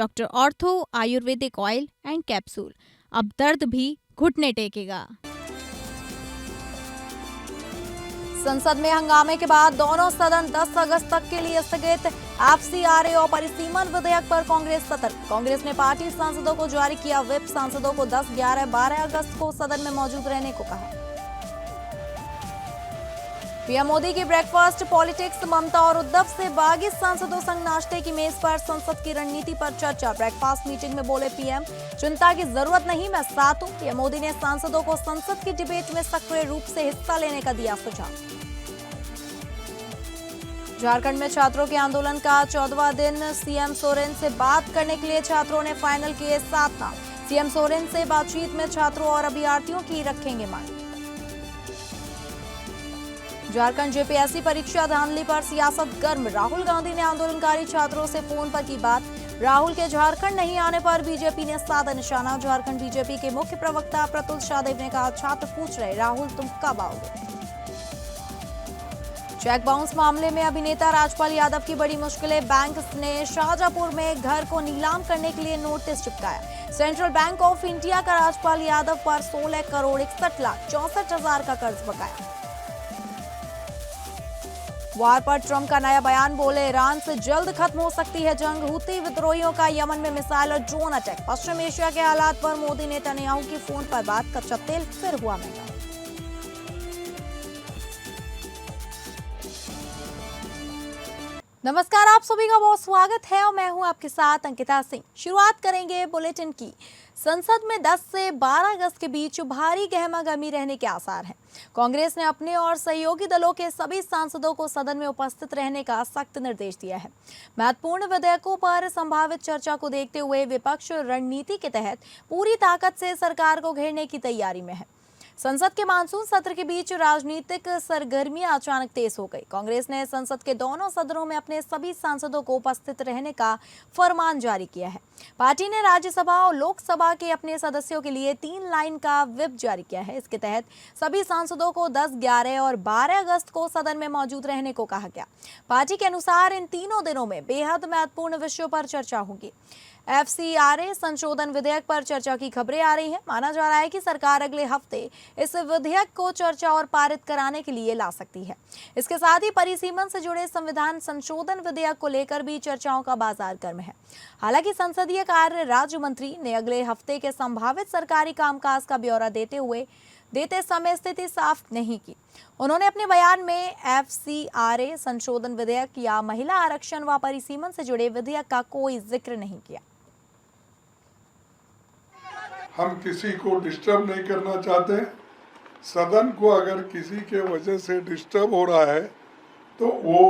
Doctor ortho Ayurvedic oil and capsule. अब दर्द भी घुटने टेकेगा। संसद में हंगामे के बाद दोनों सदन 10 अगस्त तक के लिए स्थगित। एफसीआरए और परिसीमन विधेयक पर कांग्रेस सतर्क। कांग्रेस ने पार्टी सांसदों को जारी किया व्हिप। सांसदों को 10, 11, 12 अगस्त को सदन में मौजूद रहने को कहा। पीएम मोदी की ब्रेकफास्ट पॉलिटिक्स। ममता और उद्धव से बागी सांसदों संग नाश्ते की मेज पर संसद की रणनीति पर चर्चा। ब्रेकफास्ट मीटिंग में बोले पीएम, चिंता की जरूरत नहीं, मैं साथ हूं। पीएम मोदी ने सांसदों को संसद की डिबेट में सक्रिय रूप से हिस्सा लेने का दिया सुझाव। झारखंड में छात्रों के आंदोलन का 14वां दिन। सीएम सोरेन से बात करने के लिए छात्रों ने फाइनल किए 7 नाम। सीएम सोरेन से बातचीत में छात्रों और अभ्यर्थियों की रखेंगे मांग। झारखंड जेपीएससी परीक्षा धांधली पर सियासत गर्म। राहुल गांधी ने आंदोलनकारी छात्रों से फोन पर की बात। राहुल के झारखंड नहीं आने पर बीजेपी ने साधा निशाना। झारखंड बीजेपी के मुख्य प्रवक्ता प्रतुल शाहदेव ने कहा, छात्र पूछ रहे राहुल तुम कब आओगे। चेक बाउंस मामले में अभिनेता राजपाल यादव की बड़ी मुश्किलें। बैंक ने शाहजहांपुर में घर को नीलाम करने के लिए नोटिस चिपकाया। सेंट्रल बैंक ऑफ इंडिया का राजपाल यादव पर 16 करोड़ 61 लाख 64 हजार का कर्ज बकाया। वार पर ट्रंप का नया बयान। बोले, ईरान से जल्द खत्म हो सकती है जंग। हूती विद्रोहियों का यमन में मिसाइल और ड्रोन अटैक। पश्चिम एशिया के हालात पर मोदी नेतन्याहू की फोन पर बात। कच्चा तेल फिर हुआ महंगा। नमस्कार, आप सभी का बहुत स्वागत है और मैं हूं आपके साथ अंकिता सिंह। शुरुआत करेंगे बुलेटिन की। संसद में 10 से 12 अगस्त के बीच भारी गहमागहमी रहने के आसार हैं। कांग्रेस ने अपने और सहयोगी दलों के सभी सांसदों को सदन में उपस्थित रहने का सख्त निर्देश दिया है। महत्वपूर्ण विधेयकों पर संभावित चर्चा को देखते हुए विपक्ष रणनीति के तहत पूरी ताकत से सरकार को घेरने की तैयारी में है। संसद के मानसून सत्र के बीच राजनीतिक सरगर्मियां अचानक तेज हो गई। कांग्रेस ने संसद के दोनों सदनों में अपने सभी सांसदों को उपस्थित रहने का फरमान जारी किया है। पार्टी ने राज्यसभा और लोकसभा के अपने सदस्यों के लिए 3 लाइन का व्हिप जारी किया है। इसके तहत सभी सांसदों को 10, 11 और 12 अगस्त को सदन में मौजूद रहने को कहा गया। पार्टी के अनुसार इन तीनों दिनों में बेहद महत्वपूर्ण विषयों पर चर्चा होगी। एफसीआरए संशोधन विधेयक पर चर्चा की खबरें आ रही हैं। माना जा रहा है कि सरकार अगले हफ्ते इस विधेयक को चर्चा और पारित कराने के लिए ला सकती है। इसके साथ ही परिसीमन से जुड़े संविधान संशोधन विधेयक को लेकर भी चर्चाओं का बाजार गर्म है। हालांकि संसदीय कार्य राज्य मंत्री ने अगले हफ्ते के संभावित सरकारी कामकाज का ब्यौरा देते समय स्थिति साफ नहीं की। उन्होंने अपने बयान में एफसीआरए संशोधन विधेयक या महिला आरक्षण व परिसीमन से जुड़े विधेयक का कोई जिक्र नहीं किया। हम किसी को डिस्टर्ब नहीं करना चाहते। सदन को अगर किसी के वजह से डिस्टर्ब हो रहा है तो वो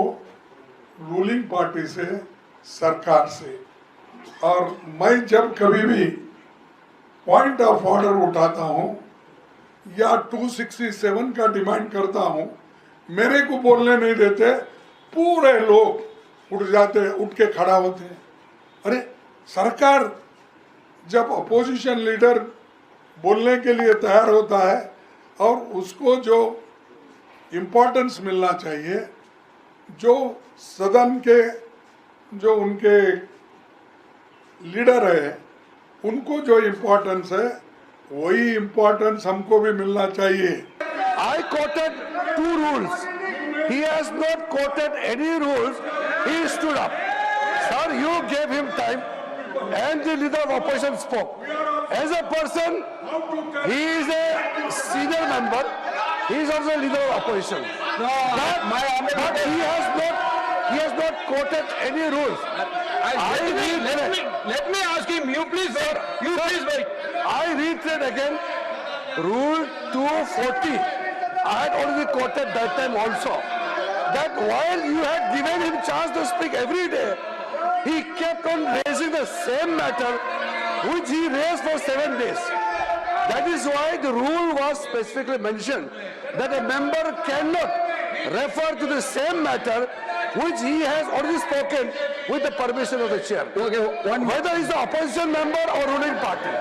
रूलिंग पार्टी से, सरकार से। और मैं जब कभी भी पॉइंट ऑफ ऑर्डर उठाता हूँ या 267 का डिमांड करता हूँ, मेरे को बोलने नहीं देते, पूरे लोग उठ जाते, उठ के खड़ा होते हैं। अरे सरकार जब अपोजिशन लीडर बोलने के लिए तैयार होता है और उसको जो इम्पोर्टेंस मिलना चाहिए, जो सदन के जो उनके लीडर है उनको जो इम्पोर्टेंस है वही इम्पोर्टेंस हमको भी मिलना चाहिए। I quoted 2 rules. He has not quoted any rules. He stood up. Sir, you gave him time. And the leader of opposition spoke. As a person, he is a senior member. He is also a leader of opposition. No, but he has not quoted any rules. Let me ask him. You please wait. You please wait. I reiterate again. Rule 240. I had already quoted that time also. That while you had given him chance to speak every day, he kept on raising the same matter which he raised for 7 days. That is why the rule was specifically mentioned that a member cannot refer to the same matter which he has already spoken with the permission of the chair. Okay, whether he is the opposition member or ruling party.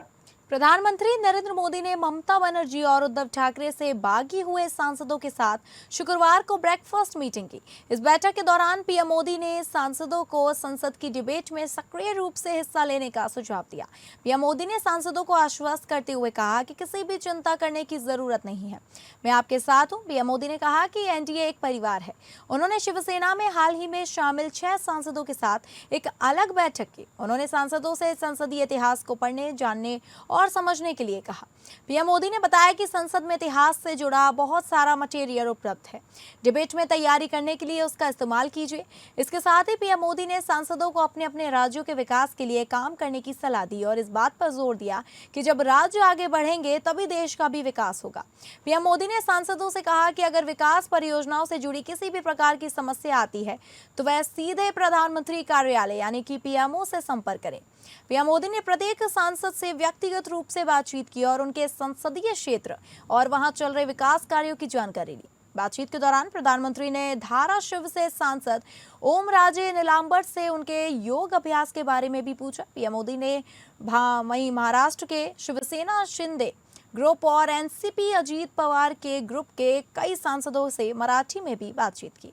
प्रधानमंत्री नरेंद्र मोदी ने ममता बनर्जी और उद्धव ठाकरे से बागी हुए सांसदों के साथ शुक्रवार को ब्रेकफास्ट मीटिंग की। इस बैठक के दौरान पीएम मोदी ने सांसदों को संसद की डिबेट में सक्रिय रूप से हिस्सा लेने का सुझाव दिया। पीएम मोदी ने सांसदों को आश्वस्त करते हुए कहा कि किसी भी चिंता करने की जरूरत नहीं है, मैं आपके साथ हूं। पीएम मोदी ने कहा कि एनडीए एक परिवार है। उन्होंने शिवसेना में हाल ही में शामिल 6 सांसदों के साथ एक अलग बैठक की। उन्होंने सांसदों से संसदीय इतिहास को पढ़ने, जानने और समझने के लिए कहा। पीएम मोदी ने बताया कि संसद में इतिहास से जुड़ा बहुत सारा मटेरियल उपलब्ध है, डिबेट में तैयारी करने के लिए उसका इस्तेमाल कीजिए। इसके साथ ही पीएम मोदी ने सांसदों को अपने अपने राज्यों के विकास के लिए काम करने की सलाह दी और इस बात पर जोर दिया कि जब राज्य आगे बढ़ेंगे तभी देश का भी विकास होगा। पीएम मोदी ने सांसदों से कहा कि अगर विकास परियोजनाओं से जुड़ी किसी भी प्रकार की समस्या आती है तो वह सीधे प्रधानमंत्री कार्यालय यानी कि पीएमओ से संपर्क करें। पीएम मोदी ने प्रत्येक सांसद से व्यक्तिगत रूप से बातचीत की और उनके संसदीय क्षेत्र और वहां चल रहे विकास कार्यों की जानकारी ली। बातचीत के दौरान प्रधानमंत्री ने धाराशिव से सांसद ओम राजे नीलांबर से उनके योग अभ्यास के बारे में भी पूछा। पीएम मोदी ने वहीं महाराष्ट्र के शिवसेना शिंदे ग्रुप और एनसीपी अजीत पवार के ग्रुप के कई सांसदों से मराठी में भी बातचीत की।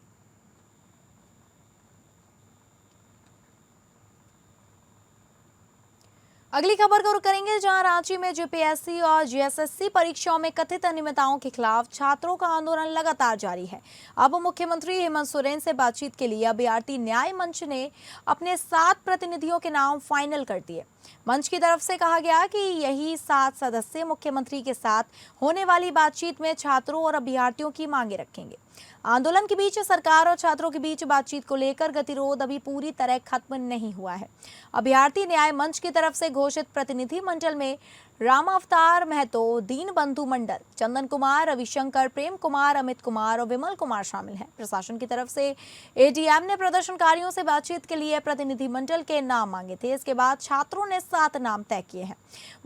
अगली खबर को रुख करेंगे, जहां रांची में जेपीएससी और जीएसएससी परीक्षाओं में कथित अनियमितताओं के खिलाफ छात्रों का आंदोलन लगातार जारी है। अब मुख्यमंत्री हेमंत सोरेन से बातचीत के लिए अभ्यर्थी न्याय मंच ने अपने 7 प्रतिनिधियों के नाम फाइनल कर दिए। मंच की तरफ से कहा गया कि यही 7 सदस्य मुख्यमंत्री के साथ होने वाली बातचीत में छात्रों और अभ्यर्थियों की मांगे रखेंगे। आंदोलन के बीच सरकार और छात्रों के बीच बातचीत को लेकर गतिरोध अभी पूरी तरह खत्म नहीं हुआ है। अभ्यर्थी न्याय मंच की तरफ से घोषित प्रतिनिधि मंडल में राम अवतार महतो, दीन बंधु मंडल, चंदन कुमार, रविशंकर, प्रेम कुमार, अमित कुमार और विमल कुमार शामिल हैं। प्रशासन की तरफ से एडीएम ने प्रदर्शनकारियों से बातचीत के लिए प्रतिनिधि मंडल के नाम मांगे थे। इसके बाद छात्रों ने 7 नाम तय किए हैं।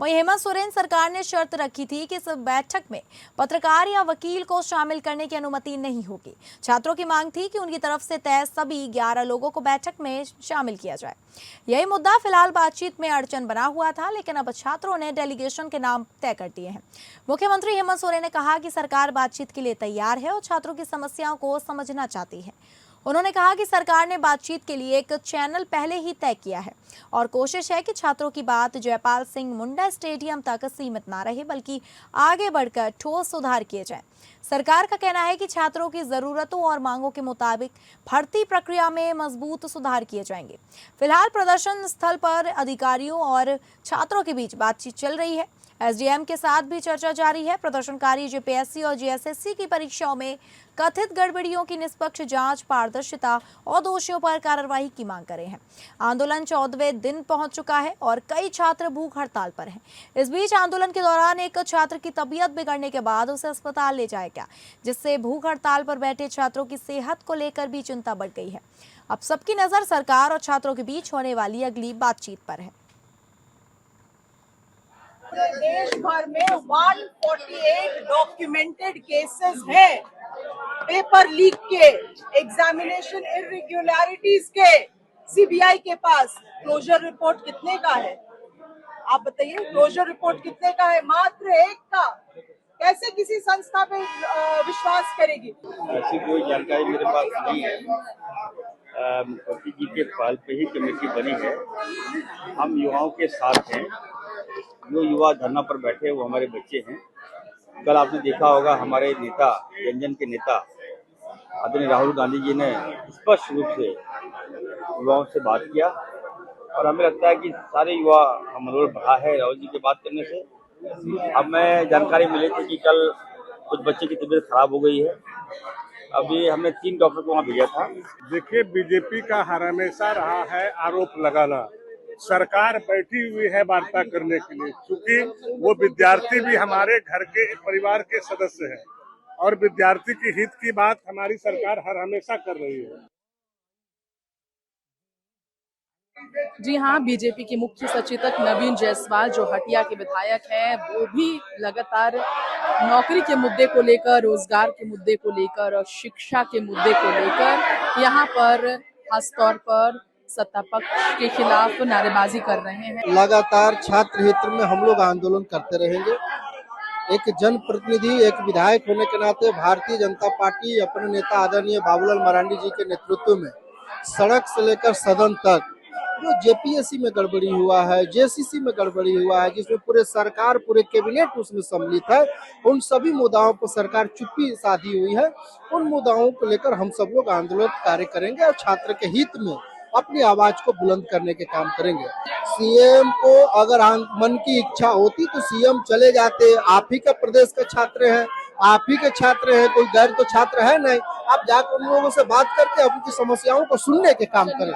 वहीं हेमंत सोरेन सरकार ने शर्त रखी थी कि इस बैठक में पत्रकार या वकील को शामिल करने की अनुमति नहीं होगी। छात्रों की मांग थी कि उनकी तरफ से तय सभी 11 लोगों को बैठक में शामिल किया जाए। यही मुद्दा फिलहाल बातचीत में अड़चन बना हुआ था, लेकिन अब छात्रों ने डेलीगेशन के नाम तय कर दिए हैं। मुख्यमंत्री हेमंत सोरेन ने कहा कि सरकार बातचीत के लिए तैयार है और छात्रों की समस्याओं को समझना चाहती है। उन्होंने कहा कि सरकार ने बातचीत के लिए एक चैनल पहले ही तय किया है और कोशिश है कि छात्रों की बात जयपाल सिंह मुंडा स्टेडियम तक सीमित ना रहे, बल्कि आगे बढ़कर ठोस सुधार किए जाएं। सरकार का कहना है कि छात्रों की जरूरतों और मांगों के मुताबिक भर्ती प्रक्रिया में मजबूत सुधार किए जाएंगे। फिलहाल प्रदर्शन स्थल पर अधिकारियों और छात्रों के बीच बातचीत चल रही है। एसडीएम के साथ भी चर्चा जारी है। प्रदर्शनकारी जेपीएससी और जीएसएससी की परीक्षाओं में कथित गड़बड़ियों की निष्पक्ष जांच, पारदर्शिता और दोषियों पर कार्रवाई की मांग कर रहे हैं। आंदोलन 14वें दिन पहुंच चुका है और कई छात्र भूख हड़ताल पर हैं। इस बीच आंदोलन के दौरान एक छात्र की तबीयत बिगड़ने के बाद उसे अस्पताल ले जाया गया, जिससे भूख हड़ताल पर बैठे छात्रों की सेहत को लेकर भी चिंता बढ़ गई है। अब सबकी नजर सरकार और छात्रों के बीच होने वाली अगली बातचीत पर है। देश भर में 148 डॉक्यूमेंटेड केसेस हैं पेपर लीक के, एग्जामिनेशन इरेगुलरिटीज के। सीबीआई के पास क्लोजर रिपोर्ट कितने का है? आप बताइए, क्लोजर रिपोर्ट कितने का है? मात्र 1 का। कैसे किसी संस्था पे विश्वास करेगी? ऐसी कोई जानकारी मेरे पास नहीं है। मुख्यमंत्री जी के पहल पे ही कमेटी बनी है। हम युवाओं के साथ हैं। जो युवा धरना पर बैठे वो हमारे बच्चे हैं। कल आपने देखा होगा हमारे नेता, व्यंजन के नेता आदरणीय राहुल गांधी जी ने स्पष्ट रूप से युवाओं से बात किया और हमें लगता है कि सारे युवा का मनोबल बढ़ा है राहुल जी की बात करने से। हमें जानकारी मिली थी कि कल कुछ बच्चे की तबीयत खराब हो गई है। अभी हमने 3 डॉक्टर को वहाँ भेजा था। देखिए, बीजेपी का हर हमेशा रहा है आरोप लगाना। सरकार बैठी हुई है वार्ता करने के लिए, क्योंकि वो विद्यार्थी भी हमारे घर के परिवार के सदस्य हैं और विद्यार्थी की हित की बात हमारी सरकार हर हमेशा कर रही है। जी हाँ, बीजेपी के मुख्य सचेतक नवीन जायसवाल जो हटिया के विधायक हैं, वो भी लगातार नौकरी के मुद्दे को लेकर, रोजगार के मुद्दे को लेकर और शिक्षा के मुद्दे को लेकर यहाँ पर खासतौर पर सत्ता पक्ष के खिलाफ नारेबाजी कर रहे हैं। लगातार छात्र हित में हम लोग आंदोलन करते रहेंगे। एक जनप्रतिनिधि, एक विधायक होने के नाते भारतीय जनता पार्टी अपने नेता आदरणीय बाबूलाल मरांडी जी के नेतृत्व में सड़क से लेकर सदन तक जो जेपीएससी में गड़बड़ी हुआ है, जेसीसी में गड़बड़ी हुआ है, जिसमें पूरे सरकार, पूरे कैबिनेट उसमें सम्मिलित है, उन सभी मुद्दाओं पर सरकार चुप्पी साधी हुई है। उन मुद्दाओं को लेकर हम सब लोग आंदोलन कार्य करेंगे और छात्र के हित में अपनी आवाज को बुलंद करने के काम करेंगे। सीएम को अगर मन की इच्छा होती तो सीएम चले जाते। आप ही का प्रदेश का छात्र है, आप ही के छात्र हैं, कोई गैर तो छात्र है नहीं। आप जाकर उन लोगों से बात करके अपनी समस्याओं को सुनने के काम करें।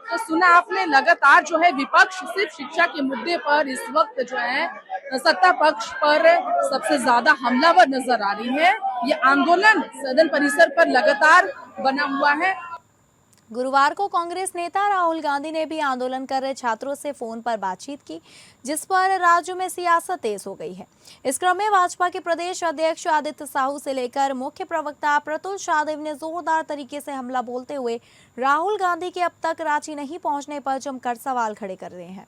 तो सुना आपने, लगातार जो है विपक्ष सिर्फ शिक्षा के मुद्दे पर इस वक्त जो है सत्ता पक्ष पर सबसे ज्यादा हमलावर नजर आ रही है। ये आंदोलन सदन परिसर पर लगातार बना हुआ है। गुरुवार को कांग्रेस नेता राहुल गांधी ने भी आंदोलन कर रहे छात्रों से फोन पर बातचीत की, जिस पर राज्य में सियासत तेज हो गई है। इस क्रम में भाजपा के प्रदेश अध्यक्ष आदित्य साहू से लेकर मुख्य प्रवक्ता प्रतुल शाहदेव ने जोरदार तरीके से हमला बोलते हुए राहुल गांधी के अब तक रांची नहीं पहुंचने पर जमकर सवाल खड़े कर रहे हैं।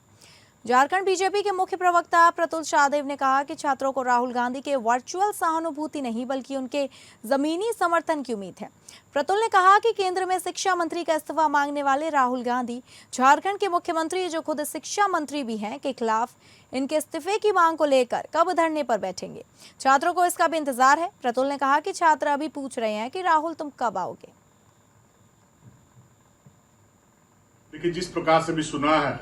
झारखंड बीजेपी के मुख्य प्रवक्ता प्रतुल शाहदेव ने कहा कि छात्रों को राहुल गांधी के वर्चुअल सहानुभूति नहीं बल्कि उनके जमीनी समर्थन की उम्मीद है। प्रतुल ने कहा कि केंद्र में शिक्षा मंत्री का इस्तीफा मांगने वाले राहुल गांधी झारखंड के मुख्यमंत्री, जो खुद शिक्षा मंत्री भी हैं, के खिलाफ इनके इस्तीफे की मांग को लेकर कब धरने पर बैठेंगे। छात्रों को इसका भी इंतजार है। प्रतुल ने कहा कि छात्र अभी पूछ रहे हैं कि राहुल तुम कब आओगे। देखिए, जिस प्रकार से भी सुना है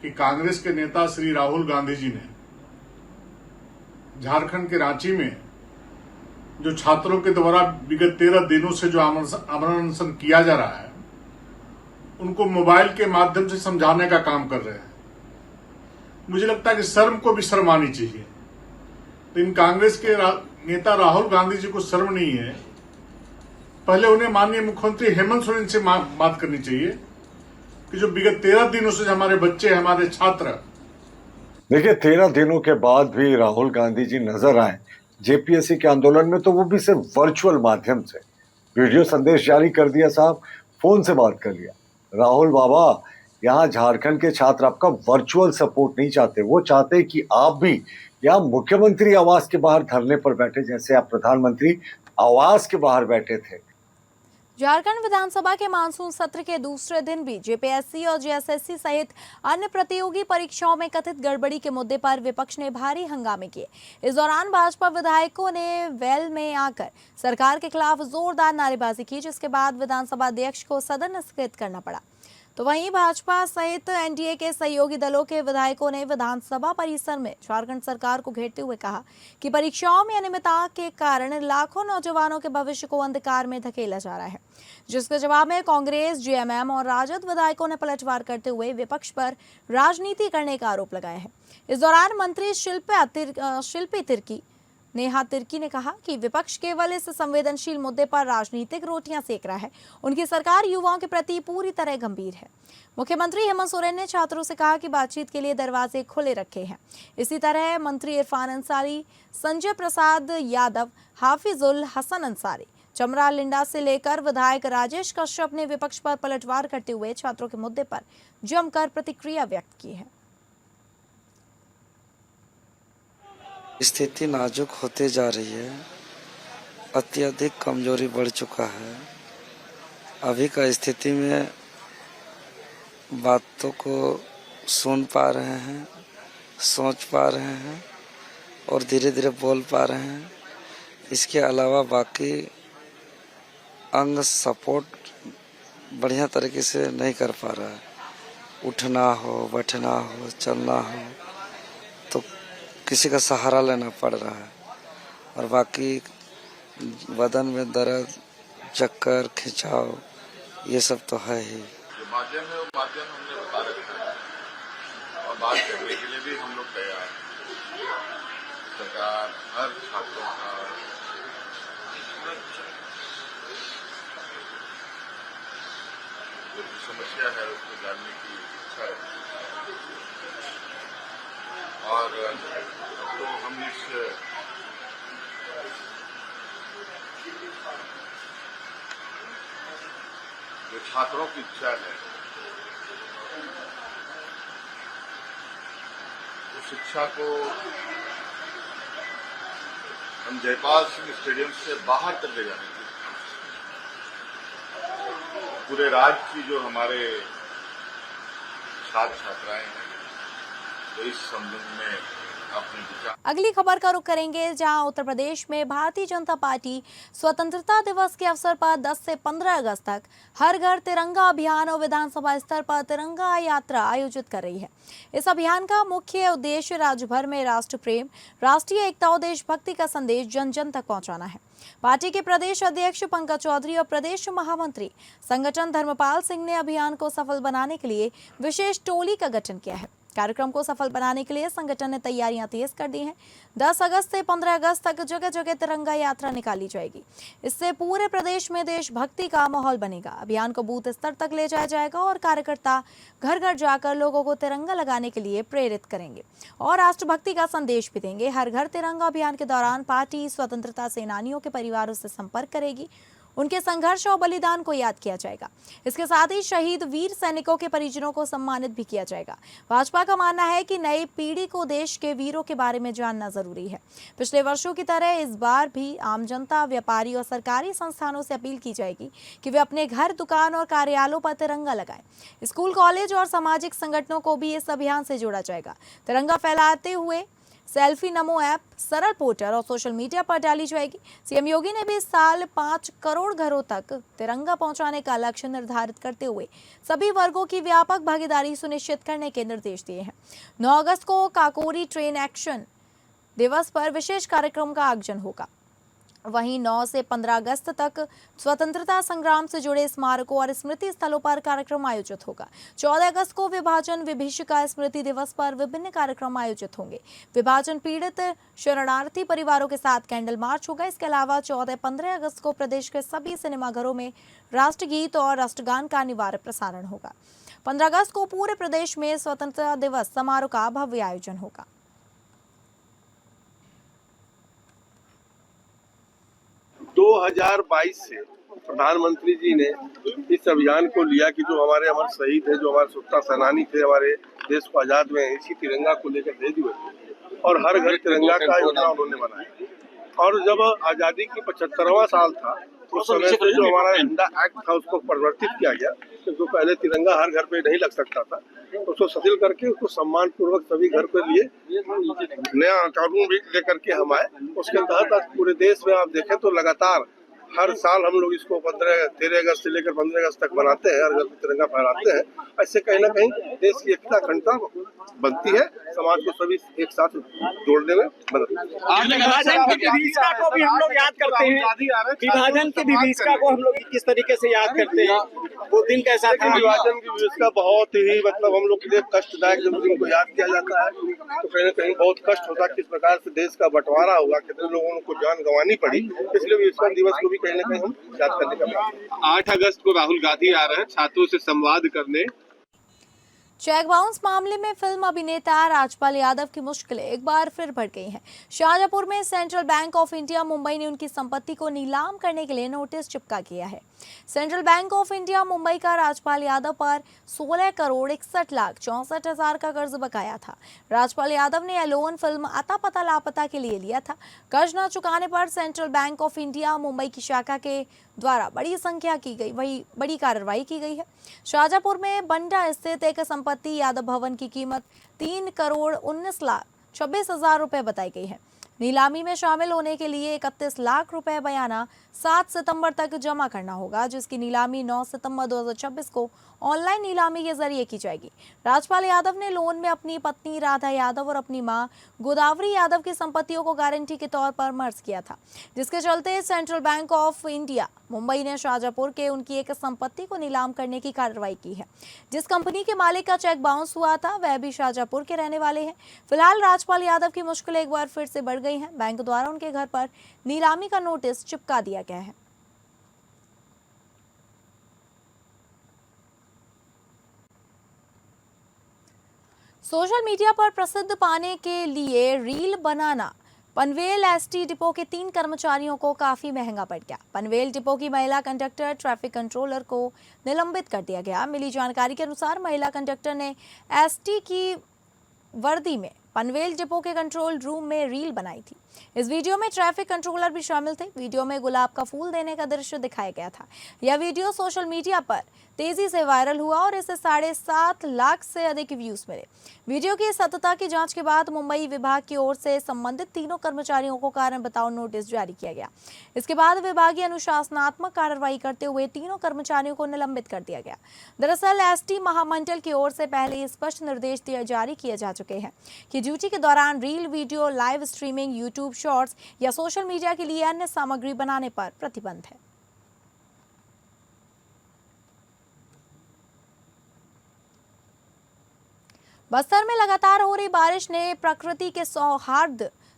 कि कांग्रेस के नेता श्री राहुल गांधी जी ने झारखंड के रांची में जो छात्रों के द्वारा विगत 13 दिनों से जो आमरण अनशन किया जा रहा है, उनको मोबाइल के माध्यम से समझाने का काम कर रहे हैं। मुझे लगता है कि शर्म को भी शर्म आनी चाहिए। तो इन कांग्रेस के नेता राहुल गांधी जी को शर्म नहीं है। पहले उन्हें माननीय मुख्यमंत्री हेमंत सोरेन से बात करनी चाहिए कि जो विगत 13 दिनों से हमारे बच्चे, हमारे छात्र। देखिए, 13 दिनों के बाद भी राहुल गांधी जी नजर आए जेपीएससी के आंदोलन में, तो वो भी सिर्फ वर्चुअल माध्यम से वीडियो संदेश जारी कर दिया। साहब, फोन से बात कर लिया। राहुल बाबा, यहाँ झारखंड के छात्र आपका वर्चुअल सपोर्ट नहीं चाहते, वो चाहते कि आप भी यहाँ मुख्यमंत्री आवास के बाहर धरने पर बैठे, जैसे आप प्रधानमंत्री आवास के बाहर बैठे थे। झारखंड विधानसभा के मानसून सत्र के दूसरे दिन भी जेपीएससी और जेएसएससी सहित अन्य प्रतियोगी परीक्षाओं में कथित गड़बड़ी के मुद्दे पर विपक्ष ने भारी हंगामे किए। इस दौरान भाजपा विधायकों ने वेल में आकर सरकार के खिलाफ जोरदार नारेबाजी की, जिसके बाद विधानसभा अध्यक्ष को सदन स्थगित करना पड़ा। तो वहीं भाजपा सहित एनडीए के सहयोगी दलों के विधायकों ने विधानसभा परिसर में झारखंड सरकार को घेरते हुए कहा कि परीक्षाओं में अनियमितता के कारण लाखों नौजवानों के भविष्य को अंधकार में धकेला जा रहा है, जिसके जवाब में कांग्रेस, जेएमएम और राजद विधायकों ने पलटवार करते हुए विपक्ष पर राजनीति करने का आरोप लगाया है। इस दौरान मंत्री शिल्पी नेहा तिर्की ने कहा कि विपक्ष केवल इस संवेदनशील मुद्दे पर राजनीतिक रोटियां सेक रहा है। उनकी सरकार युवाओं के प्रति पूरी तरह गंभीर है। मुख्यमंत्री हेमंत सोरेन ने छात्रों से कहा कि बातचीत के लिए दरवाजे खुले रखे हैं। इसी तरह मंत्री इरफान अंसारी, संजय प्रसाद यादव, हाफिजुल हसन अंसारी, चमरा लिंडा से लेकर विधायक राजेश कश्यप ने विपक्ष पर पलटवार करते हुए छात्रों के मुद्दे पर जमकर प्रतिक्रिया व्यक्त की है। स्थिति नाजुक होते जा रही है, अत्यधिक कमजोरी बढ़ चुका है। अभी का स्थिति में बातों को सुन पा रहे हैं, सोच पा रहे हैं और धीरे धीरे बोल पा रहे हैं। इसके अलावा बाकी अंग सपोर्ट बढ़िया तरीके से नहीं कर पा रहा है। उठना हो, बैठना हो, चलना हो तो किसी का सहारा लेना पड़ रहा है और बाकी बदन में दर्द, चक्कर, खिंचाव, ये सब तो है ही। जो माध्यम है वो माध्यम हमने बता रखा है और बात करने के लिए भी हम लोग तैयार हैं। सरकार हर छात्रों का जो समस्या है उसको जानने की इच्छा है और तो हम इस जो छात्रों की इच्छा है शिक्षा को हम जयपाल सिंह स्टेडियम से बाहर तक ले जाने की पूरे राज्य की जो हमारे छात्र छात्राएं हैं तो इस संबंध में अपने विचार। अगली खबर का रुख करेंगे, जहां उत्तर प्रदेश में भारतीय जनता पार्टी स्वतंत्रता दिवस के अवसर पर 10 से 15 अगस्त तक हर घर तिरंगा अभियान और विधानसभा स्तर पर तिरंगा यात्रा आयोजित कर रही है। इस अभियान का मुख्य उद्देश्य राज्य भर में राष्ट्र प्रेम, राष्ट्रीय एकता और देशभक्ति का संदेश जन जन तक पहुंचाना है। पार्टी के प्रदेश अध्यक्ष पंकज चौधरी और प्रदेश महामंत्री संगठन धर्मपाल सिंह ने अभियान को सफल बनाने के लिए विशेष टोली का गठन किया है। कार्यक्रम को सफल बनाने के लिए संगठन ने तैयारियां तेज कर दी हैं। 10 अगस्त से 15 अगस्त तक जगह जगह तिरंगा यात्रा निकाली जाएगी। इससे पूरे प्रदेश में देशभक्ति का माहौल बनेगा। अभियान को बूथ स्तर तक ले जाया जाएगा और कार्यकर्ता घर घर जाकर लोगों को तिरंगा लगाने के लिए प्रेरित करेंगे और राष्ट्रभक्ति का संदेश भी देंगे। हर घर तिरंगा अभियान के दौरान पार्टी स्वतंत्रता सेनानियों के परिवारों से संपर्क करेगी। उनके संघर्ष और बलिदान को याद किया जाएगा। इसके साथ ही शहीद वीर सैनिकों के परिजनों को सम्मानित भी किया जाएगा। भाजपा का मानना है कि नई पीढ़ी को देश के वीरों के बारे में जानना जरूरी है। पिछले वर्षों की तरह इस बार भी आम जनता, व्यापारी और सरकारी संस्थानों से अपील की जाएगी कि वे अपने घर, दुकान और कार्यालयों पर तिरंगा लगाएं। स्कूल, कॉलेज और सामाजिक संगठनों को भी इस अभियान से जोड़ा जाएगा। तिरंगा फैलाते हुए सेल्फी नमो ऐप, सरल पोर्टल और सोशल मीडिया पर डाली जाएगी। सीएम योगी ने भी इस साल 5 करोड़ घरों तक तिरंगा पहुंचाने का लक्ष्य निर्धारित करते हुए सभी वर्गों की व्यापक भागीदारी सुनिश्चित करने के निर्देश दिए हैं। 9 अगस्त को काकोरी ट्रेन एक्शन दिवस पर विशेष कार्यक्रम का आयोजन होगा। वहीं 9 से 15 अगस्त तक स्वतंत्रता संग्राम से जुड़े स्मारकों और स्मृति स्थलों पर कार्यक्रम आयोजित होगा। 14 अगस्त को विभाजन विभीषिका स्मृति दिवस पर विभिन्न कार्यक्रम आयोजित होंगे। विभाजन पीड़ित शरणार्थी परिवारों के साथ कैंडल मार्च होगा। इसके अलावा 14-15 अगस्त को प्रदेश के सभी सिनेमाघरों में राष्ट्रगीत और राष्ट्रगान का अनिवार्य प्रसारण होगा। 15 अगस्त को पूरे प्रदेश में स्वतंत्रता दिवस समारोह का भव्य आयोजन होगा। 2022 से प्रधानमंत्री जी ने इस अभियान को लिया कि जो हमारे अमर शहीद है, जो हमारे स्वतंत्रता सेनानी थे, हमारे देश को आजाद में इसी तिरंगा को लेकर भेजे हुए और हर घर तिरंगा का योजना उन्होंने बनाया। और जब आजादी की 75वां साल था उस समय से जो हमारा झंडा एक्ट था उसको परिवर्तित किया गया, क्योंकि पहले तिरंगा हर घर पे नहीं लग सकता था। उसको शिथिल करके उसको सम्मान पूर्वक सभी घर के लिए नया कानून भी लेकर के हम आए। उसके तहत आज पूरे देश में आप देखें तो लगातार हर साल हम लोग इसको 13 अगस्त से लेकर 15 अगस्त तक बनाते हैं, हर घर में तिरंगा फहराते हैं। ऐसे कहीं ना कहीं देश की एकता अखंडता बनती है, समाज को सभी एक साथ जोड़ने में मदद मिलती है। विभाजन की विभीषिका को भी हम लोग याद करते हैं। विभाजन की विभीषिका को हम लोग किस तरीके से याद करते हैं, वो दिन कैसा था? विभाजन की विभीषिका बहुत ही मतलब हम लोग के लिए कष्टदायक जब दिन को याद किया जाता है तो कहीं ना कहीं बहुत कष्ट होता है। किस प्रकार से देश का बंटवारा हुआ, कितने लोगों को जान गंवानी पड़ी, इसलिए विभीषिका दिवस को भी कहीं ना कहीं हम याद करने का। 8 अगस्त को राहुल गांधी आ रहे हैं छात्रों से संवाद करने। चेक बाउंस मामले में फिल्म अभिनेता राजपाल यादव की मुश्किलें एक बार फिर बढ़ गई हैं। शाहजहांपुर में central bank of India Mumbai ने उनकी संपत्ति को नीलाम करने के लिए नोटिस चिपका किया है। Central bank of India Mumbai का राजपाल यादव पर 16 करोड़ 61 लाख 64 हजार का कर्ज बकाया था। राजपाल यादव ने यह लोन फिल्म आता पता लापता के लिए लिया था। कर्ज न चुकाने पर central bank of India Mumbai की शाखा के द्वारा बड़ी कार्रवाई की गई है। शाहजहांपुर में बंडा स्थित एक संपत्ति यादव भवन की कीमत 3 करोड़ 19 लाख 26 हजार रुपए बताई गई है। नीलामी में शामिल होने के लिए 31 लाख रुपए बयाना 7 सितंबर तक जमा करना होगा, जिसकी नीलामी 9 सितंबर 2026 को ऑनलाइन नीलामी के जरिए की जाएगी। राजपाल यादव ने लोन में अपनी पत्नी राधा यादव और अपनी मां गोदावरी यादव की संपत्तियों को गारंटी के तौर पर मर्ज किया था, जिसके चलते central bank of India Mumbai ने शाहजहांपुर के उनकी एक संपत्ति को नीलाम करने की कार्रवाई की है। जिस कंपनी के मालिक का चेक बाउंस हुआ था वह भी शाहजहांपुर के रहने वाले हैं। फिलहाल राजपाल यादव की मुश्किलें एक बार फिर से बढ़ गई हैं। बैंक द्वारा उनके घर पर नीलामी का नोटिस चिपका दिया गया है। सोशल मीडिया पर प्रसिद्ध पाने के लिए रील बनाना पनवेल एसटी डिपो के 3 कर्मचारियों को काफी महंगा पड़ गया। पनवेल डिपो की महिला कंडक्टर ट्रैफिक कंट्रोलर को निलंबित कर दिया गया। मिली जानकारी के अनुसार महिला कंडक्टर ने एसटी की वर्दी में पनवेल डिपो के कंट्रोल रूम में रील बनाई थी। इस वीडियो में ट्रैफिक कंट्रोलर भी शामिल थे। वीडियो में गुलाब का फूल देने का दृश्य दिखाया गया था। यह वीडियो सोशल मीडिया पर तेजी से वायरल हुआ और इसे 7.5 लाख से अधिक व्यूज मिले। वीडियो की सत्यता की जांच के बाद मुंबई विभाग की ओर से संबंधित तीनों कर्मचारियों को कारण बताओ नोटिस जारी किया गया। इसके बाद विभागीय अनुशासनात्मक कार्रवाई करते हुए तीनों कर्मचारियों को निलंबित कर दिया गया। दरअसल एसटी महामंडल की ओर से पहले ही स्पष्ट निर्देश जारी किए जा चुके हैं कि ड्यूटी के दौरान reel, video, live streaming, YouTube shorts या सोशल मीडिया के लिए अन्य सामग्री बनाने पर प्रतिबंध है। बस्तर में लगातार हो रही बारिश ने प्रकृति के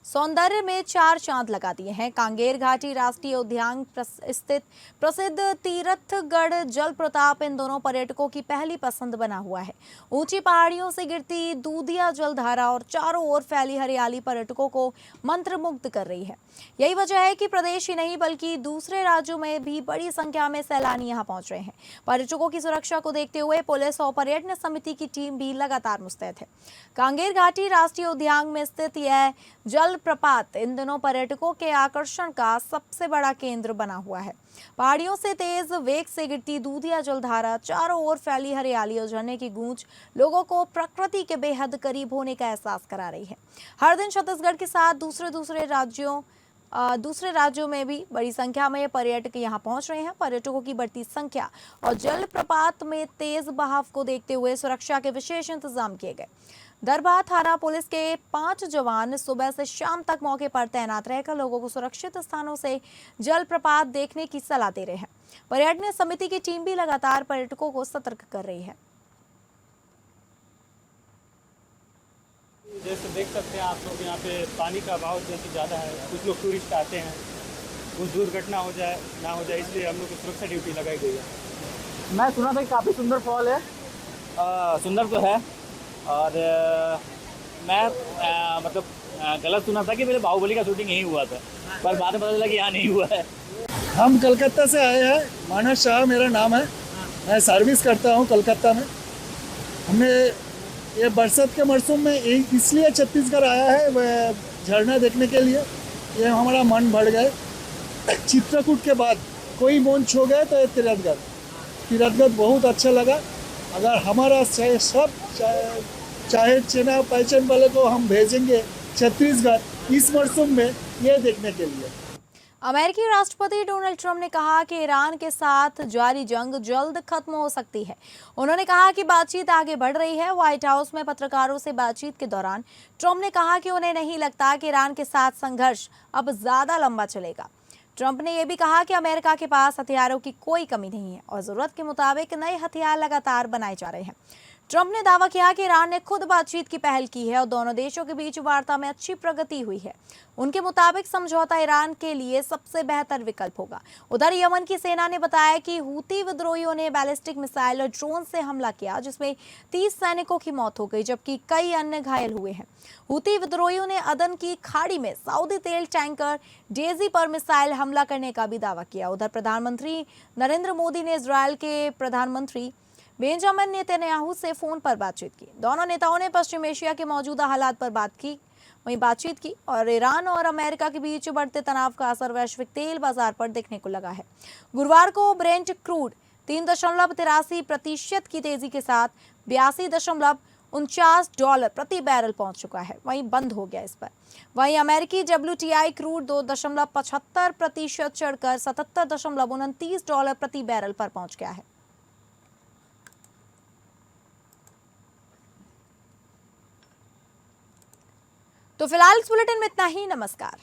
सौंदर्य में 4 चांद लगा दिए हैं। कांगेर घाटी राष्ट्रीय उद्यान स्थित प्रसिद्ध तीर्थगढ़ जलप्रपात इन दोनों पर्यटकों की पहली पसंद बना हुआ है। ऊंची पहाड़ियों से गिरती दूधिया जलधारा और चारों ओर फैली हरियाली पर्यटकों को मंत्रमुग्ध कर रही है। यही वजह है कि प्रदेश ही नहीं बल्कि दूसरे राज्यों में भी बड़ी संख्या में सैलानी यहां पहुंच रहे हैं। पर्यटकों की सुरक्षा को देखते हुए पुलिस और पर्यटन समिति की टीम भी लगातार मुस्तैद है। कांगेर घाटी राष्ट्रीय उद्यान में स्थित यह जलप्रपात इन दिनों पर्यटकों के आकर्षण का सबसे बड़ा केंद्र बना हुआ है। पहाड़ियों से तेज वेग से गिरती दूधिया जलधारा, चारों ओर फैली हरियाली और झरने की गूंज लोगों को प्रकृति के बेहद करीब होने का एहसास करा रही है। हर दिन छत्तीसगढ़ के साथ दूसरे राज्यों में भी बड़ी संख्या में पर्यटक यहां पहुंच रहे हैं। पर्यटकों की बढ़ती संख्या और जलप्रपात में तेज बहाव को देखते हुए सुरक्षा के विशेष इंतजाम किए गए। दरभा थाना पुलिस के 5 जवान सुबह से शाम तक मौके पर तैनात रहकर लोगों को सुरक्षित स्थानों से जलप्रपात देखने की सलाह दे रहे हैं। पर्यटन समिति की टीम भी लगातार पर्यटकों को सतर्क कर रही है। जैसे देख सकते हैं आप लोग, यहाँ पे पानी का बहाव जैसे ज़्यादा है। कुछ लोग टूरिस्ट आते हैं, कुछ दुर्घटना हो जाए ना हो जाए, इसलिए हम लोग को सुरक्षा ड्यूटी लगाई गई है। मैं सुना था कि काफ़ी सुंदर फॉल है। सुंदर तो है, और मैं गलत सुना था कि मेरे बाहुबली का शूटिंग यहीं हुआ था, पर बाद में पता चला कि यहाँ नहीं हुआ है। हम कलकत्ता से आए हैं। मानस शाह मेरा नाम है। मैं सर्विस करता हूँ कलकत्ता में। हमने ये बरसात के मौसम में इसलिए छत्तीसगढ़ आया है झरना देखने के लिए। ये हमारा मन भर गए। चित्रकूट के बाद कोई मंच हो गया तो ये तीर्थगढ़ बहुत अच्छा लगा। अगर हमारा सब चाहे चेना पहचान वाले को हम भेजेंगे छत्तीसगढ़ इस मौसम में ये देखने के लिए। अमेरिकी राष्ट्रपति डोनाल्ड ट्रंप ने कहा कि ईरान के साथ जारी जंग जल्द खत्म हो सकती है। उन्होंने कहा कि बातचीत आगे बढ़ रही है। व्हाइट हाउस में पत्रकारों से बातचीत के दौरान ट्रंप ने कहा कि उन्हें नहीं लगता कि ईरान के साथ संघर्ष अब ज्यादा लंबा चलेगा। ट्रंप ने यह भी कहा कि अमेरिका के पास हथियारों की कोई कमी नहीं है और जरूरत के मुताबिक नए हथियार लगातार बनाए जा रहे हैं। ट्रंप ने दावा किया कि ईरान ने खुद बातचीत की पहल की है और दोनों देशों के बीच वार्ता में अच्छी प्रगति हुई है। उनके मुताबिक समझौता ईरान के लिए सबसे बेहतर विकल्प होगा। उधर यमन की सेना ने बताया कि हूती विद्रोहियों ने बैलिस्टिक मिसाइल और ड्रोन से हमला किया, जिसमें 30 सैनिकों की मौत हो गई जबकि कई अन्य घायल हुए हैं। हूती विद्रोहियों ने अदन की खाड़ी में सऊदी तेल टैंकर डेजी पर मिसाइल हमला करने का भी दावा किया। उधर प्रधानमंत्री नरेंद्र मोदी ने इजरायल के प्रधानमंत्री बेंजामिन नेतन्याहू से फोन पर बातचीत की। दोनों नेताओं ने पश्चिम एशिया के मौजूदा हालात पर बातचीत की और ईरान और अमेरिका के बीच बढ़ते तनाव का असर वैश्विक तेल बाजार पर देखने को लगा है। गुरुवार को ब्रेंट क्रूड 3.83% की तेजी के साथ $82.49 प्रति बैरल पहुंच चुका है, वहीं बंद हो गया इस पर। वहीं अमेरिकी WTI क्रूड 2.75% चढ़कर $77.29 प्रति बैरल पर पहुंच गया है। तो फिलहाल इस बुलेटिन में इतना ही। नमस्कार।